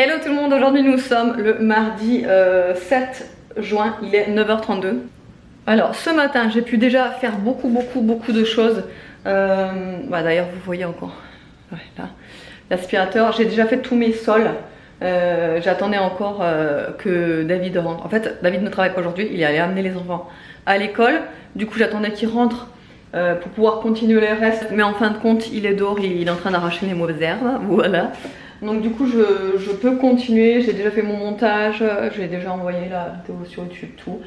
Hello tout le monde, aujourd'hui nous sommes le mardi 7 juin, il est 9h32. Alors ce matin j'ai pu déjà faire beaucoup de choses. D'ailleurs vous voyez encore là l'aspirateur, j'ai déjà fait tous mes sols. J'attendais encore que David rentre. En fait David ne travaille pas aujourd'hui, il est allé amener les enfants à l'école. Du coup j'attendais qu'il rentre pour pouvoir continuer le reste. Mais en fin de compte il est dehors, il est en train d'arracher les mauvaises herbes. Voilà. Donc du coup je peux continuer, j'ai déjà fait mon montage, j'ai déjà envoyé la vidéo sur YouTube, tout.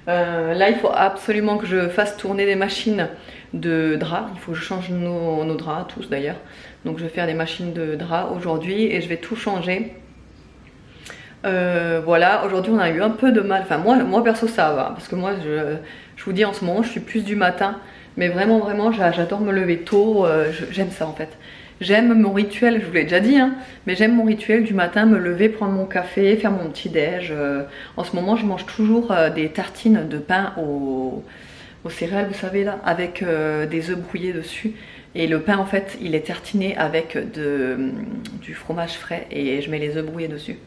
Là il faut absolument que je fasse tourner des machines de draps, il faut que je change nos draps, tous d'ailleurs. Donc je vais faire des machines de draps aujourd'hui et je vais tout changer. Voilà, aujourd'hui on a eu un peu de mal, enfin moi perso ça va, parce que moi je vous dis en ce moment je suis plus du matin, mais vraiment j'adore me lever tôt, j'aime ça en fait. J'aime mon rituel, je vous l'ai déjà dit, hein, mais j'aime mon rituel du matin, me lever, prendre mon café, faire mon petit déj. En ce moment, je mange toujours des tartines de pain aux céréales, vous savez là, avec des œufs brouillés dessus. Et le pain, en fait, il est tartiné avec du fromage frais et je mets les œufs brouillés dessus.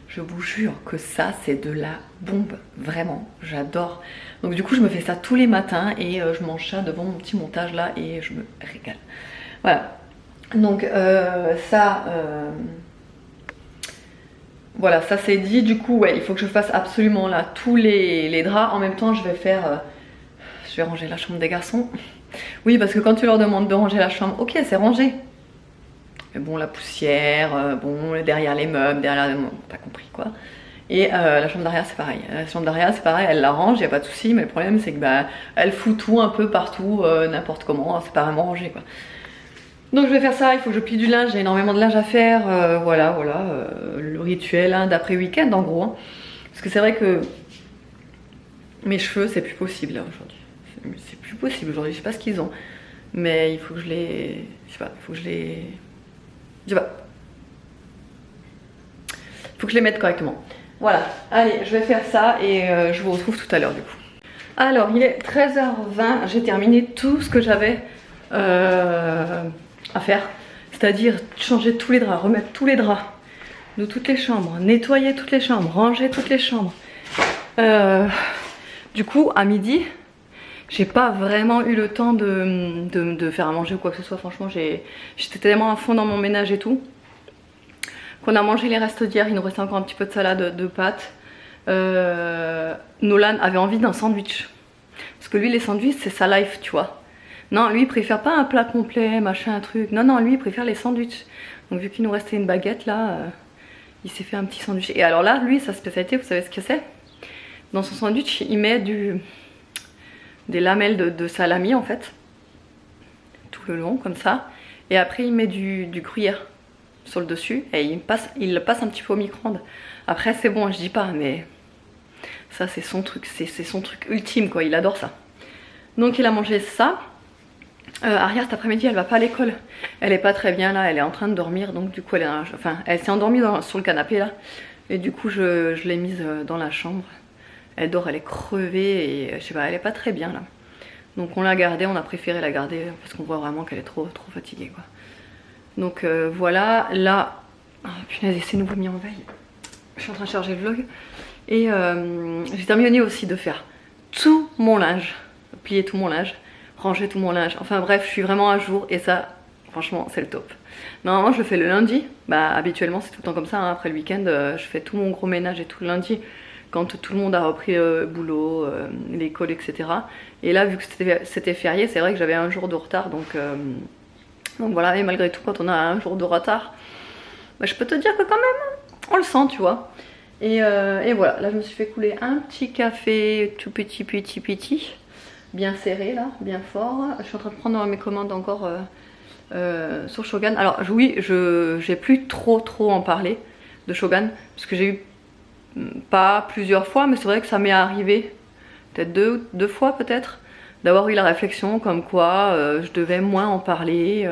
Je vous jure que ça, c'est de la bombe, vraiment, j'adore. Donc du coup, je me fais ça tous les matins et je mange ça devant mon petit montage là et je me régale. Voilà, donc voilà, ça c'est dit. Du coup, ouais, il faut que je fasse absolument là tous les draps. En même temps, je vais ranger la chambre des garçons. Oui, parce que quand tu leur demandes de ranger la chambre, ok, c'est rangé. Mais bon, la poussière, bon, derrière les meubles, t'as compris quoi. Et la chambre d'arrière c'est pareil. La chambre d'arrière c'est pareil, elle la range, y a pas de souci, mais le problème c'est que elle fout tout un peu partout, n'importe comment, c'est pas vraiment rangé quoi. Donc je vais faire ça, il faut que je plie du linge, j'ai énormément de linge à faire, voilà, le rituel hein, d'après week-end en gros. Hein. Parce que c'est vrai que mes cheveux c'est plus possible là aujourd'hui. C'est plus possible aujourd'hui, je sais pas ce qu'ils ont. Mais il faut que je les... Je sais pas, il faut que je les... Je sais pas. Il faut que je les mette correctement. Voilà, allez, je vais faire ça et je vous retrouve tout à l'heure du coup. Alors, il est 13h20, j'ai terminé tout ce que j'avais à faire. C'est-à-dire changer tous les draps, remettre tous les draps de toutes les chambres, nettoyer toutes les chambres, ranger toutes les chambres. Du coup, à midi, j'ai pas vraiment eu le temps de faire à manger ou quoi que ce soit. Franchement, j'étais tellement à fond dans mon ménage et tout. Qu'on a mangé les restes d'hier, il nous restait encore un petit peu de salade de pâtes. Nolan avait envie d'un sandwich. Parce que lui, les sandwichs, c'est sa life, tu vois. Non, lui, il préfère pas un plat complet, machin, un truc. Non, lui, il préfère les sandwichs. Donc, vu qu'il nous restait une baguette, là, il s'est fait un petit sandwich. Et alors là, lui, sa spécialité, vous savez ce que c'est? Dans son sandwich, il met des lamelles de salami, en fait. Tout le long, comme ça. Et après, il met du gruyère sur le dessus et il le passe un petit peu au micro-ondes. Après c'est bon, je dis pas, mais ça c'est son truc, c'est son truc ultime quoi, il adore ça. Donc il a mangé ça. Aria cet après-midi elle va pas à l'école, elle est pas très bien là, elle est en train de dormir, donc du coup elle s'est endormie sur le canapé là, et du coup je l'ai mise dans la chambre. Elle dort, elle est crevée et je sais pas, elle est pas très bien là. Donc on l'a gardée, on a préféré la garder parce qu'on voit vraiment qu'elle est trop fatiguée quoi. Donc voilà, là, oh, punaise, c'est nouveau mis en veille. Je suis en train de charger le vlog. Et j'ai terminé aussi de faire tout mon linge, plier tout mon linge, ranger tout mon linge. Enfin bref, je suis vraiment à jour et ça, franchement, c'est le top. Normalement, je le fais le lundi. Bah habituellement, c'est tout le temps comme ça. Hein. Après le week-end, je fais tout mon gros ménage et tout le lundi. Quand tout le monde a repris boulot, l'école, etc. Et là, vu que c'était férié, c'est vrai que j'avais un jour de retard, donc voilà, et malgré tout, quand on a un jour de retard, bah, je peux te dire que quand même, on le sent, tu vois. Et voilà, là je me suis fait couler un petit café tout petit, bien serré là, bien fort. Je suis en train de prendre mes commandes encore sur Shogun. Alors oui, j'ai plus trop en parler de Shogun, parce que j'ai eu pas plusieurs fois, mais c'est vrai que ça m'est arrivé, peut-être deux fois peut-être, d'avoir eu la réflexion comme quoi je devais moins en parler.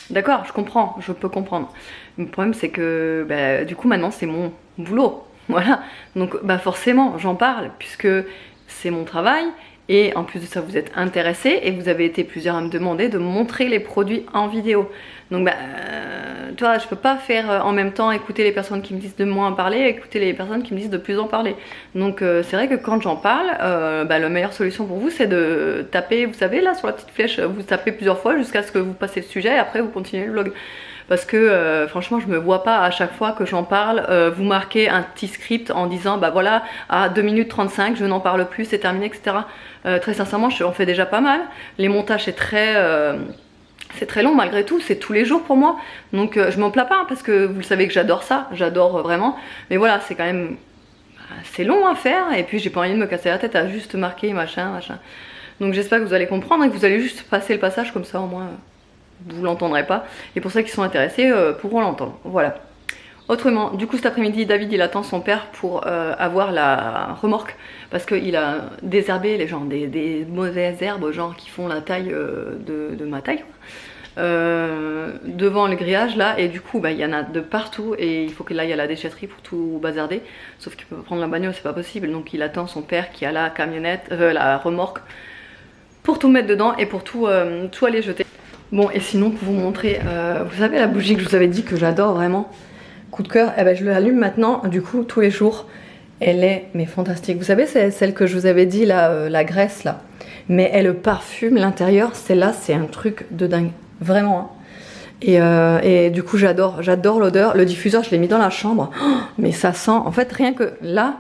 D'accord, je comprends, je peux comprendre. Le problème c'est que bah, du coup maintenant c'est mon boulot. Voilà, donc bah, forcément j'en parle puisque c'est mon travail Et en plus de ça, vous êtes intéressés et vous avez été plusieurs à me demander de montrer les produits en vidéo. Donc tu vois, je peux pas faire en même temps écouter les personnes qui me disent de moins en parler et écouter les personnes qui me disent de plus en parler. Donc c'est vrai que quand j'en parle, la meilleure solution pour vous c'est de taper, vous savez là sur la petite flèche, vous tapez plusieurs fois jusqu'à ce que vous passez le sujet et après vous continuez le vlog. Parce que franchement je me vois pas à chaque fois que j'en parle vous marquer un petit script en disant bah voilà à 2 minutes 35 je n'en parle plus, c'est terminé, etc. Très sincèrement j'en fais déjà pas mal. Les montages c'est très long malgré tout, c'est tous les jours pour moi. Donc je m'en plains pas hein, parce que vous le savez que j'adore ça, j'adore vraiment. Mais voilà, c'est quand même c'est long à faire et puis j'ai pas envie de me casser la tête à juste marquer machin. Donc j'espère que vous allez comprendre et que vous allez juste passer le passage comme ça au moins vous l'entendrez pas. Et pour ceux qui sont intéressés pourront l'entendre. Voilà. Autrement, du coup cet après-midi, David il attend son père pour avoir la remorque parce qu'il a désherbé les gens, des mauvaises herbes genre qui font la taille de ma taille devant le grillage là et du coup il y en a de partout et il faut qu'il aille à la déchetterie pour tout bazarder, sauf qu'il peut pas prendre la bagnole, c'est pas possible, donc il attend son père qui a la camionnette, la remorque pour tout mettre dedans et pour tout aller jeter. Bon et sinon pour vous montrer, vous savez la bougie que je vous avais dit que j'adore vraiment, coup de cœur, je l'allume maintenant du coup tous les jours. Elle est mais fantastique. Vous savez c'est celle que je vous avais dit là, la graisse là. Mais elle parfume l'intérieur, celle-là c'est un truc de dingue. Vraiment. Hein. Et du coup j'adore l'odeur. Le diffuseur je l'ai mis dans la chambre. Oh, mais ça sent, en fait rien que là,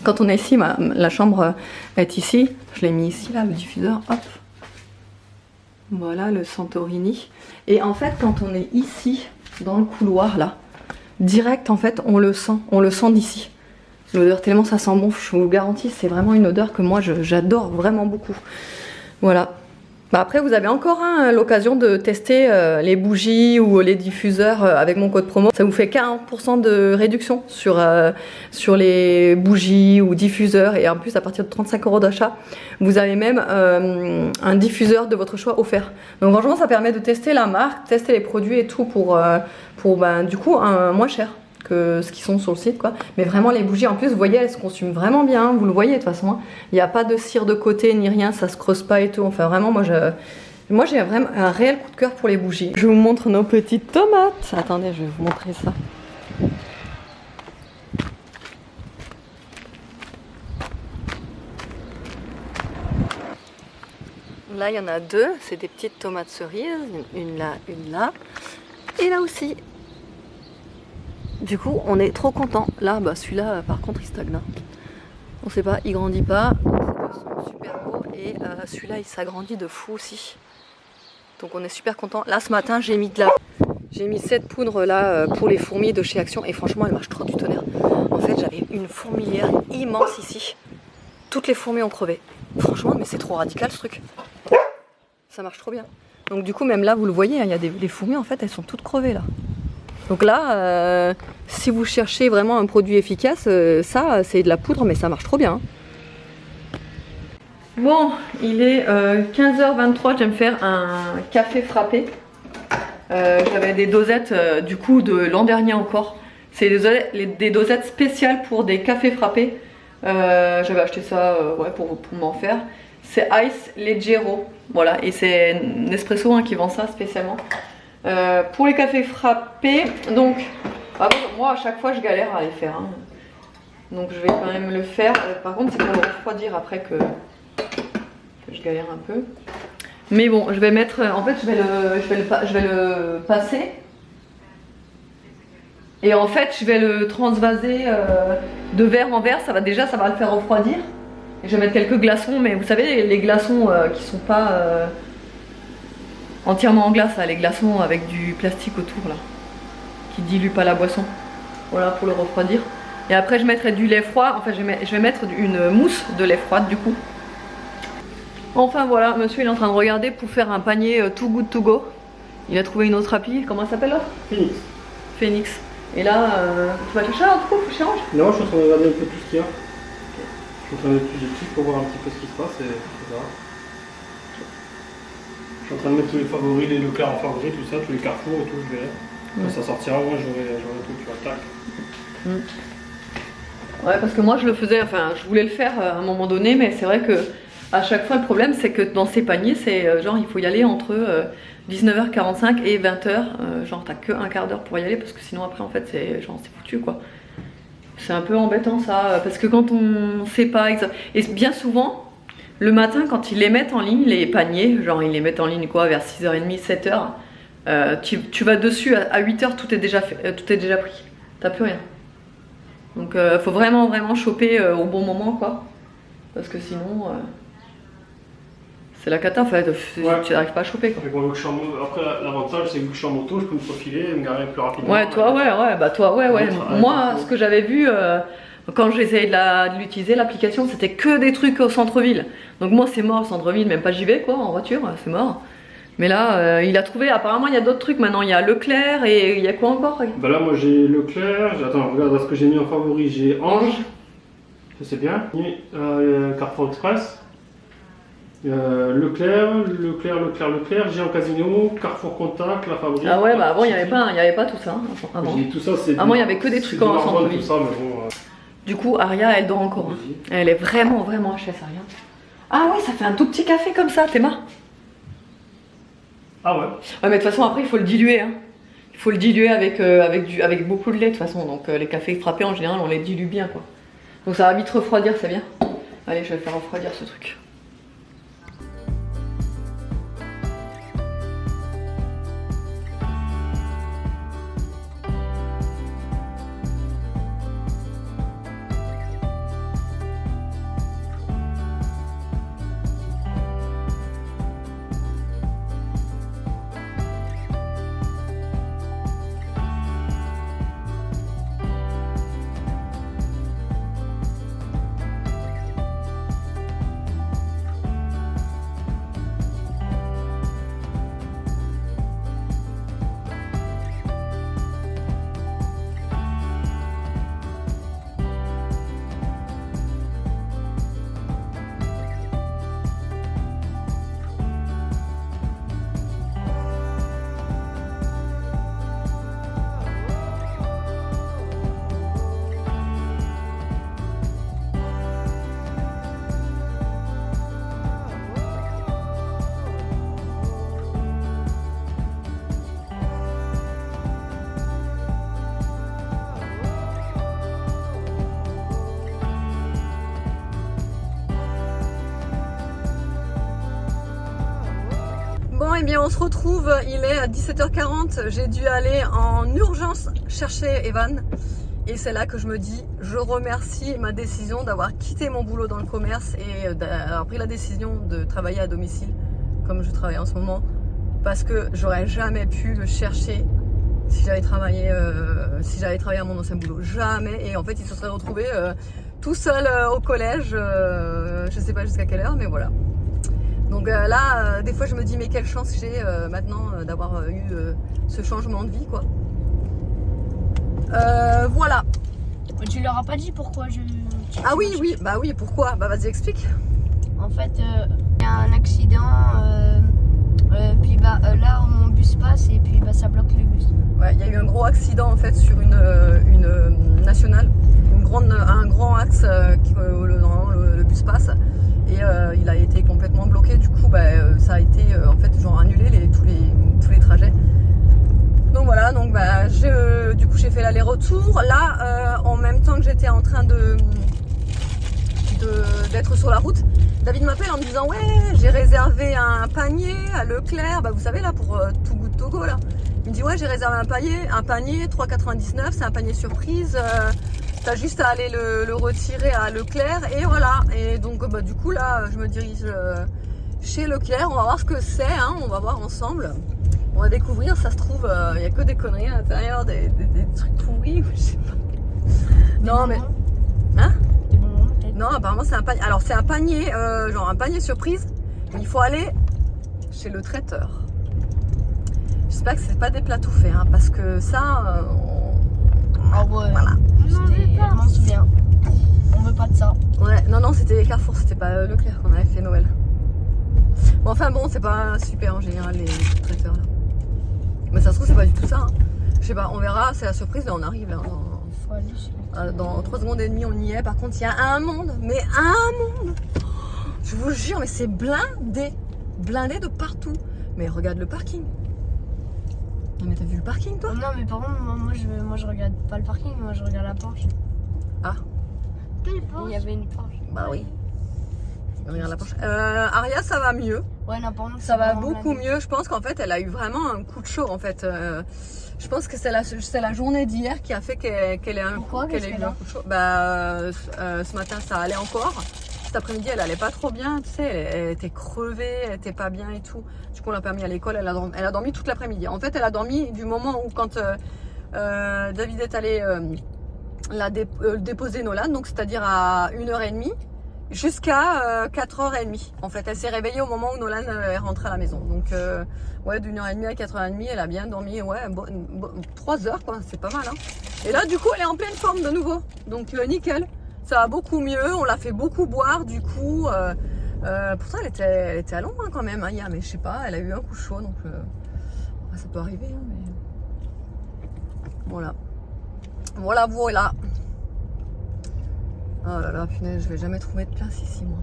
quand on est ici, la chambre est ici. Je l'ai mis ici là, le diffuseur, hop. Voilà le Santorini. Et en fait quand on est ici, dans le couloir là, direct en fait on le sent d'ici. L'odeur tellement ça sent bon, je vous le garantis, c'est vraiment une odeur que moi j'adore vraiment beaucoup. Voilà. Après vous avez encore l'occasion de tester les bougies ou les diffuseurs avec mon code promo. Ça vous fait 40% de réduction sur les bougies ou diffuseurs et en plus à partir de 35 € d'achat vous avez même un diffuseur de votre choix offert. Donc franchement ça permet de tester la marque, tester les produits et tout pour du coup moins cher que ce qui sont sur le site quoi. Mais vraiment les bougies en plus vous voyez elles se consument vraiment bien, vous le voyez de toute façon hein. Il n'y a pas de cire de côté ni rien, ça se creuse pas et tout, enfin vraiment moi j'ai vraiment un réel coup de cœur pour les bougies. Je vous montre nos petites tomates, attendez je vais vous montrer ça. Là il y en a deux, c'est des petites tomates cerises, une là et là aussi. Du coup on est trop content. Là celui-là par contre il stagne. On sait pas, il grandit pas. Ils sont super beaux et celui-là il s'agrandit de fou aussi. Donc on est super content. Là ce matin j'ai mis cette poudre là pour les fourmis de chez Action et franchement elle marche trop du tonnerre. En fait j'avais une fourmilière immense ici. Toutes les fourmis ont crevé. Franchement mais c'est trop radical ce truc. Ça marche trop bien. Donc du coup même là vous le voyez, il y a des fourmis en fait elles sont toutes crevées là. Donc là, si vous cherchez vraiment un produit efficace, ça c'est de la poudre mais ça marche trop bien. Bon, il est 15h23, je vais me faire un café frappé. J'avais des dosettes du coup de l'an dernier encore. C'est des dosettes spéciales pour des cafés frappés. J'avais acheté ça pour m'en faire. C'est Ice Leggero, voilà, et c'est Nespresso qui vend ça spécialement. Pour les cafés frappés, donc moi à chaque fois je galère à les faire hein. Donc je vais quand même le faire, par contre c'est pour le refroidir après que je galère un peu, mais bon je vais mettre, en fait je vais le passer et en fait je vais le transvaser de verre en verre, ça va le faire refroidir et je vais mettre quelques glaçons, mais vous savez les glaçons qui sont pas entièrement en glace, là, les glaçons avec du plastique autour là, qui dilue pas la boisson. Voilà pour le refroidir. Et après je mettrai du lait froid, enfin je vais mettre une mousse de lait froide du coup. Enfin voilà, monsieur il est en train de regarder pour faire un panier Too Good To Go. Il a trouvé une autre appli, comment ça s'appelle là? Phoenix. Phoenix. Et là, tu vas chercher un truc faut que je change? Non, je suis en train de regarder un peu tout ce qu'il y a. Je suis en train de mettre plus de trucs pour voir un petit peu ce qui se passe et etc. Je suis en train de mettre tous les favoris, les Leclerc en favoris, tout ça, tous les Carrefour et tout, je verrai. Quand ça sortira, moi j'aurai tout, tu vois, tac. Ouais, parce que moi je le faisais, enfin je voulais le faire à un moment donné, mais c'est vrai que À chaque fois, le problème, c'est que dans ces paniers, c'est genre, il faut y aller entre 19h45 et 20h. Genre, t'as que un quart d'heure pour y aller parce que sinon, après, en fait, c'est genre, c'est foutu quoi. C'est un peu embêtant ça, parce que quand on sait pas exactement. Et bien souvent, le matin, quand ils les mettent en ligne, les paniers, genre, ils les mettent en ligne quoi, vers 6h30, 7h, tu vas dessus à 8h, tout est déjà pris. T'as plus rien. Donc, faut vraiment choper au bon moment quoi. Parce que sinon. C'est la cata en fait, tu n'arrives pas à choper quoi. Bon, après l'avantage c'est que je suis en moto, je peux me profiler et me garer plus rapidement. Ouais, toi ouais. Moi ce que j'avais vu quand j'essayais de l'utiliser, l'application, c'était que des trucs au centre-ville. Donc moi c'est mort le centre-ville, même pas j'y vais quoi, en voiture, c'est mort. Mais là il a trouvé, apparemment il y a d'autres trucs maintenant, il y a Leclerc et il y a quoi encore? Bah là moi j'ai Leclerc, attends regarde ce que j'ai mis en favori, j'ai Ange, ça c'est bien, Carrefour Express. Leclerc, Géant Casino, Carrefour Contact, La Fabrique. Ah ouais, bah avant il n'y avait pas tout ça. Avant tout ça, il y avait que des trucs en centre-ville. Bon, du coup, Aria, elle dort encore. Hein. Elle est vraiment HS, Aria. Ah ouais, ça fait un tout petit café comme ça, Théma. Ah ouais. Ouais, mais de toute façon, après, il faut le diluer. Hein. Il faut le diluer avec beaucoup de lait, de toute façon. Donc, les cafés frappés, en général, on les dilue bien, quoi. Donc, ça va vite refroidir, c'est bien. Allez, je vais faire refroidir ce truc. Bon, et bien on se retrouve, il est à 17h40, j'ai dû aller en urgence chercher Evan. Et c'est là que je me dis, je remercie ma décision d'avoir quitté mon boulot dans le commerce et d'avoir pris la décision de travailler à domicile, comme je travaille en ce moment, parce que j'aurais jamais pu le chercher si j'avais travaillé à mon ancien boulot. Jamais. Et en fait, il se serait retrouvé tout seul au collège, je sais pas jusqu'à quelle heure, mais voilà. Donc là, des fois je me dis mais quelle chance j'ai maintenant d'avoir eu ce changement de vie quoi. Voilà. Tu leur as pas dit pourquoi je... Ah oui, bah oui, pourquoi? Bah vas-y explique. En fait, il y a un accident, puis là mon bus passe et puis ça bloque le bus. Ouais, il y a eu un gros accident en fait sur une nationale, un grand axe où le bus passe. Et il a été complètement bloqué, du coup ça a été en fait genre annulé tous les trajets. Donc voilà, donc du coup j'ai fait l'aller-retour. Là en même temps que j'étais en train d'être sur la route, David m'appelle en me disant ouais j'ai réservé un panier à Leclerc, vous savez là pour Too Good To Go là. Il me dit ouais j'ai réservé un panier 3,99, c'est un panier surprise. T'as juste à aller le retirer à Leclerc et voilà. Et donc du coup là je me dirige chez Leclerc, on va voir ce que c'est, hein, on va voir ensemble. On va découvrir, ça se trouve, il n'y a que des conneries à l'intérieur, des trucs pourris, je sais pas. Non mais... Hein? Non apparemment c'est un panier. Alors c'est un panier, genre un panier surprise, mais il faut aller chez le traiteur. J'espère que c'est pas des plats tout faits, hein, parce que ça... Ah ouais. Voilà. Je m'en souviens. On veut pas de ça. Ouais, non, c'était Carrefour, c'était pas Leclerc qu'on avait fait Noël. Bon, enfin bon, c'est pas super en général les traiteurs là. Mais ça se trouve, c'est pas du tout ça. Hein. Je sais pas, on verra, c'est la surprise, là on arrive là. Faut aller chez... Dans 3 secondes et demie, on y est. Par contre, il y a un monde, mais un monde. Je Je vous jure, mais c'est blindé. Blindé de partout. Mais regarde le parking. Non mais t'as vu le parking toi? Non mais par contre moi je regarde pas le parking, moi je regarde la Porsche. Ah. Quelle Porsche? Il y avait une Porsche. Bah oui. Regarde la Porsche. Aria ça va mieux. Ouais non par contre ça va beaucoup mieux. Je pense qu'en fait elle a eu vraiment un coup de chaud en fait. Je pense que c'est la journée d'hier qui a fait qu'elle ait eu un coup de chaud. Bah ce matin ça allait encore. Cet après-midi, elle allait pas trop bien, tu sais, elle était crevée, elle était pas bien et tout. Du coup, on l'a pas mis à l'école, elle a dormi toute l'après-midi. En fait, elle a dormi du moment où quand David est allé déposer Nolan, donc c'est-à-dire à 1h30, jusqu'à 4h30. En fait, elle s'est réveillée au moment où Nolan est rentré à la maison. Donc, ouais, d'1h30 à 4h30, elle a bien dormi, ouais, 3 heures, quoi, c'est pas mal, hein. Et là, du coup, elle est en pleine forme de nouveau. Donc, nickel. Ça va beaucoup mieux, on l'a fait beaucoup boire du coup. Pourtant elle était à l'ombre hein, quand même, hein, hier, mais je sais pas, elle a eu un coup chaud donc ça peut arriver. Hein, mais... Voilà. Voilà. Oh là là, punaise, je vais jamais trouver de place ici moi.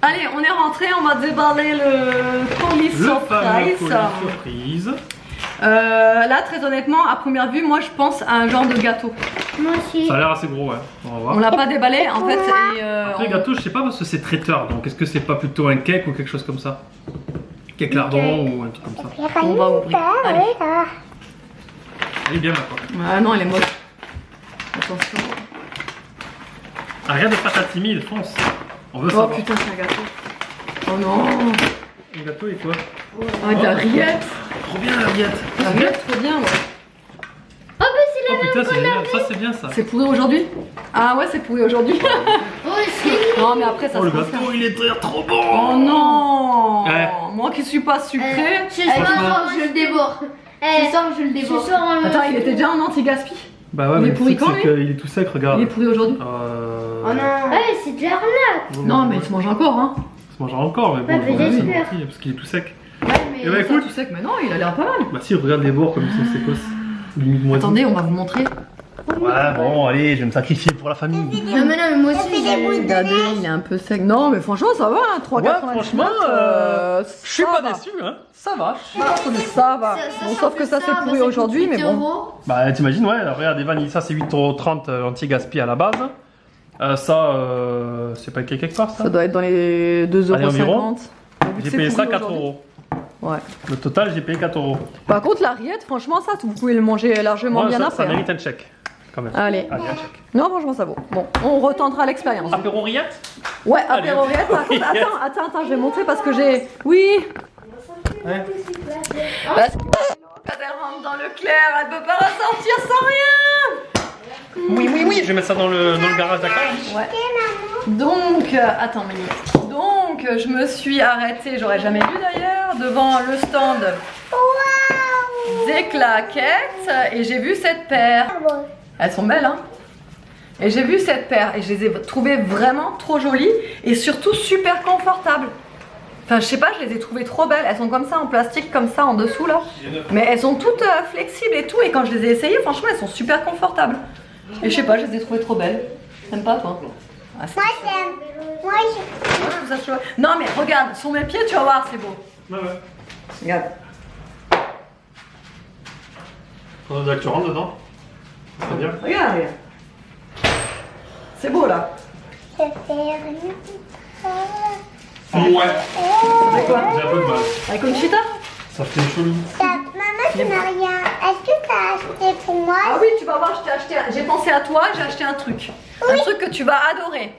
Allez, on est rentré, on va déballer le colis surprise. Là, très honnêtement, à première vue, moi je pense à un genre de gâteau. Moi aussi. Ça a l'air assez gros, ouais. On va voir. On l'a pas déballé en fait. Après, le gâteau, je sais pas parce que c'est traiteur. Donc, est-ce que c'est pas plutôt un cake ou quelque chose comme ça? Cake lardon ou un truc comme ça? On va ouvrir. Allez. Elle est bien, ma quoi. Ah non, elle est moche. Attention. Ah, rien de pas ta timide, fonce. On veut Oh savoir. putain, c'est un gâteau. Oh non. Le gâteau est quoi? Ah, de la rillette. Trop bien la rillette. La rillette, trop bien, ouais. Oh bah c'est Oh la putain, c'est génial. Ça, c'est bien ça. C'est pourri aujourd'hui? Ah ouais, c'est pourri aujourd'hui. Oh c'est Non, mais après, ça Oh, se le refait. gâteau, il est trop bon. Oh non. Ouais. Moi qui suis pas sucrée. Ce soir je le dévore. Ce soir je le dévore. Attends, il était déjà en anti-gaspi. Bah ouais, Il mais est le pourri truc, quand, c'est qu'il est tout sec, regarde. Il est pourri aujourd'hui. Oh non. Ouais c'est de l'arnaque. Non, mais il se mange encore, hein. Il se mangera encore, mais bon, Ouais, mais je j'espère. pense parce qu'il est tout sec. Ouais mais. Eh bah Ça, écoute. tu sais que maintenant, il a l'air pas mal. Bah si, regarde les bords comme ils sont sécos. Limite moisi. Attendez, on va vous montrer. Ouais, bon, allez, je vais me sacrifier pour la famille. Non mais moi aussi Regardez, il est un peu sec. Non, mais franchement, ça va, hein, 3,99. Ouais, franchement, je suis pas déçu, hein. Ça va, ça va. Bon, sauf que ça, c'est pourri aujourd'hui, mais bon. Bah, t'imagines, ouais, regarde, les vanilles, ça c'est 8,30 € anti-gaspi à la base. C'est pas écrit quelque part ça? Ça doit être dans les 2,50 Allez, environ. €. J'ai payé ça 4 €. Ouais. Le total, j'ai payé 4 €. Par contre, la rillette, franchement, ça, vous pouvez le manger largement bien ça, après. ça mérite un chèque, quand même. Allez. Allez, un chèque. Non, franchement, ça vaut. Bon, on retentera l'expérience. Apéro rillette? Ouais, Allez, apéro rillette. Par contre, attends, je vais montrer parce que j'ai. Oui. Ouais. Parce que quand elle rentre dans le clair, elle peut pas ressortir sans rien. Oui, je vais mettre ça dans le garage, d'accord? Ouais. Donc, attends, Mimi. Donc, je me suis arrêtée, j'aurais jamais dû d'ailleurs, devant le stand des claquettes et j'ai vu cette paire. Elles sont belles, hein? Et j'ai vu cette paire et je les ai trouvées vraiment trop jolies et surtout super confortables. Enfin, je sais pas, je les ai trouvées trop belles. Elles sont comme ça en plastique, comme ça en dessous là. Mais elles sont toutes flexibles et tout. Et quand je les ai essayées, franchement, elles sont super confortables. Et je sais pas, je les ai trouvées trop belles. T'aimes pas, toi? Ah, Moi j'aime. Moi je trouve ça chouette. Non, mais regarde, sur mes pieds, tu vas voir, c'est beau. Ouais. Regarde. Faudrait que tu rentres dedans. Très bien. Regarde. C'est beau là. Ouais. Avec quoi? J'ai un peu de mal. Avec Conchita? Ça fait chelou. Maman, tu n'as rien. Est-ce que tu as acheté pour moi? Ah oui, tu vas voir, je t'ai acheté. J'ai pensé à toi, j'ai acheté un truc. Un truc que tu vas adorer.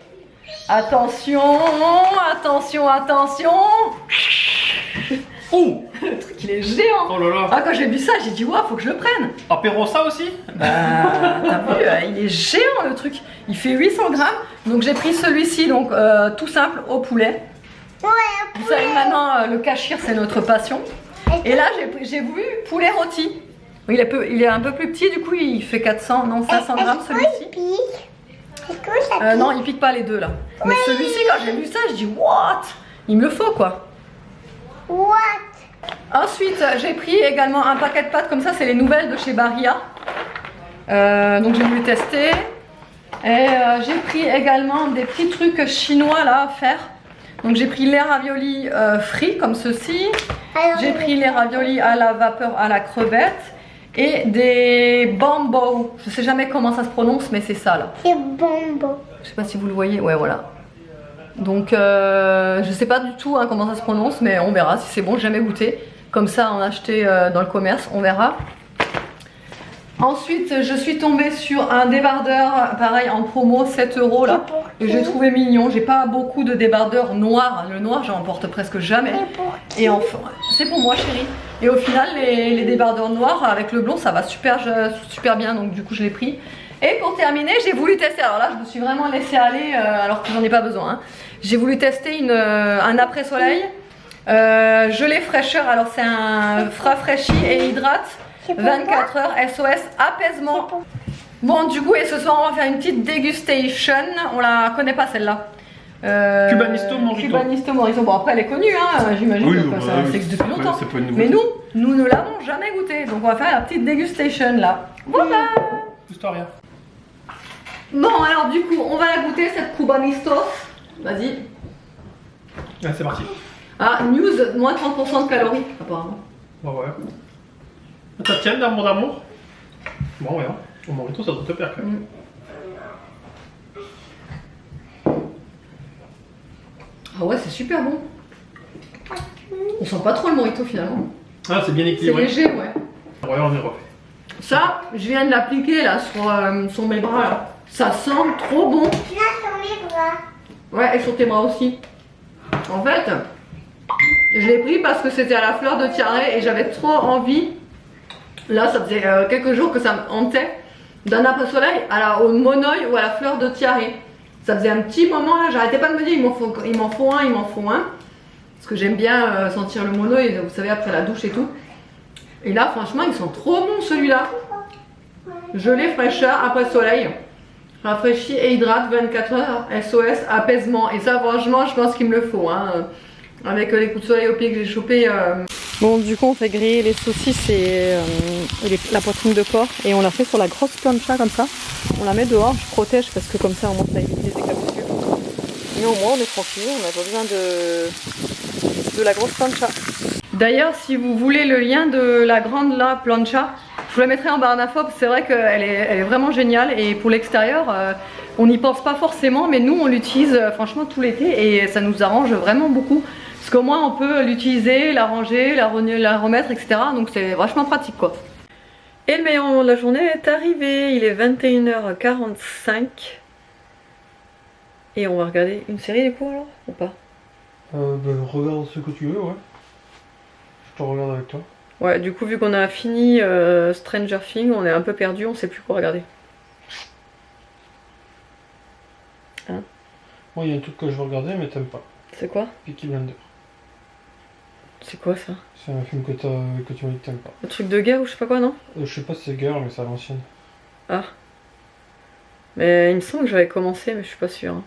Attention, attention, attention. Oh! Le truc il est géant. Oh là là. Ah, quand j'ai vu ça, j'ai dit waouh, faut que je le prenne. Apéro ça aussi? Bah, t'as vu, il est géant le truc. Il fait 800 grammes. Donc j'ai pris celui-ci, donc tout simple, au poulet. Ouais, Vous savez maintenant, le cachir c'est notre passion. Et là j'ai voulu poulet rôti. Il est un peu plus petit, du coup il fait 500 grammes celui-ci. Est-ce que ça pique? Non, il pique pas les deux là. Mais celui-ci, quand j'ai vu ça, je dis what? Il me le faut quoi. What? Ensuite, j'ai pris également un paquet de pâtes comme ça, c'est les nouvelles de chez Barilla. Donc j'ai voulu tester. Et j'ai pris également des petits trucs chinois là à faire. Donc j'ai pris les raviolis frits comme ceci. J'ai pris les raviolis à la vapeur à la crevette. Et des bambo. Je sais jamais comment ça se prononce, mais c'est ça là. C'est bonbon. Je sais pas si vous le voyez. Ouais, voilà. Donc je sais pas du tout hein, comment ça se prononce, mais on verra si c'est bon. J'ai jamais goûté. Comme ça, on a acheté dans le commerce, on verra. Ensuite, je suis tombée sur un débardeur, pareil en promo, 7 € là. Et j'ai trouvé mignon. J'ai pas beaucoup de débardeurs noirs. Le noir, j'en porte presque jamais. Et enfin, c'est pour moi, chérie. Et au final, les débardeurs noirs avec le blond, ça va super bien. Donc du coup, je l'ai pris. Et pour terminer, j'ai voulu tester. Alors là, je me suis vraiment laissée aller alors que j'en ai pas besoin. Hein. J'ai voulu tester un après-soleil. Gelée fraîcheur. Alors c'est un rafraîchit et hydrate. 24 heures SOS apaisement. Bon du coup et ce soir on va faire une petite dégustation. On la connaît pas celle-là. Cubanisto Morito. Cubanisto Morito. Bon après elle est connue hein, j'imagine Oui, que ça existe depuis longtemps. C'est pas une Mais nouveauté. nous ne l'avons jamais goûté. Donc on va faire la petite dégustation là. Voilà. Pousse-toi rien. Bon alors du coup on va la goûter cette Cubanisto. Vas-y. Ah, c'est parti. Ah news, moins 30% de calories apparemment. Ouais. Ça tient d'amour d'amour. Bon ouais, au Morito ça doit te plaire quand même. Ah ouais c'est super bon. On sent pas trop le Morito finalement. Ah c'est bien C'est équilibré. léger ouais. Ouais on y refait. Ça je viens de l'appliquer là sur mes bras là. Ça sent trop bon. Tu l'as sur mes bras. Ouais et sur tes bras aussi. En fait je l'ai pris parce que c'était à la fleur de tiare et j'avais trop envie. Là, ça faisait quelques jours que ça me hantait d'un après-soleil au monoï ou à la fleur de tiare. Ça faisait un petit moment là, j'arrêtais pas de me dire il m'en faut un. Parce que j'aime bien sentir le monoï, vous savez, après la douche et tout. Et là, franchement, ils sont trop bons celui-là. Gelée fraîcheur après-soleil. Rafraîchi et hydrate 24 heures, SOS apaisement. Et ça, franchement, je pense qu'il me le faut. Hein. Avec les coups de soleil au pied que j'ai chopé. Bon du coup on fait griller les saucisses et la poitrine de porc et on la fait sur la grosse plancha comme ça. On la met dehors, je protège parce que comme ça au moins ça évite les éclaboussures. Mais au moins on est tranquille, on n'a pas besoin de la grosse plancha. D'ailleurs si vous voulez le lien de la grande plancha, je vous la mettrai en barre d'infos parce que c'est vrai qu'elle est vraiment géniale et pour l'extérieur on n'y pense pas forcément mais nous on l'utilise franchement tout l'été et ça nous arrange vraiment beaucoup. Parce qu'au moins on peut l'utiliser, la ranger, la remettre, etc. Donc c'est vachement pratique quoi. Et le meilleur moment de la journée est arrivé. Il est 21h45. Et on va regarder une série du coup alors ou pas? Regarde ce que tu veux, ouais. Je te regarde avec toi. Ouais, du coup vu qu'on a fini Stranger Things, on est un peu perdu, on sait plus quoi regarder. Hein? Moi il y a un truc que je veux regarder mais t'aimes pas. C'est quoi? Peaky Blinders. C'est quoi ça? C'est un film que tu m'as dit que t'aimes pas. Un truc de guerre ou je sais pas quoi non? Je sais pas si c'est guerre mais c'est à l'ancienne. Ah. Mais il me semble que j'avais commencé mais je suis pas sûre. Hein.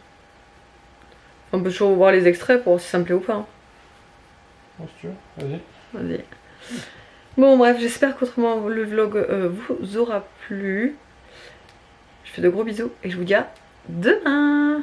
On peut toujours voir les extraits pour voir si ça me plaît ou pas. Hein. Bon, si tu veux, vas-y. Vas-y. Bon bref, j'espère qu'autrement le vlog vous aura plu. Je fais de gros bisous et je vous dis à demain.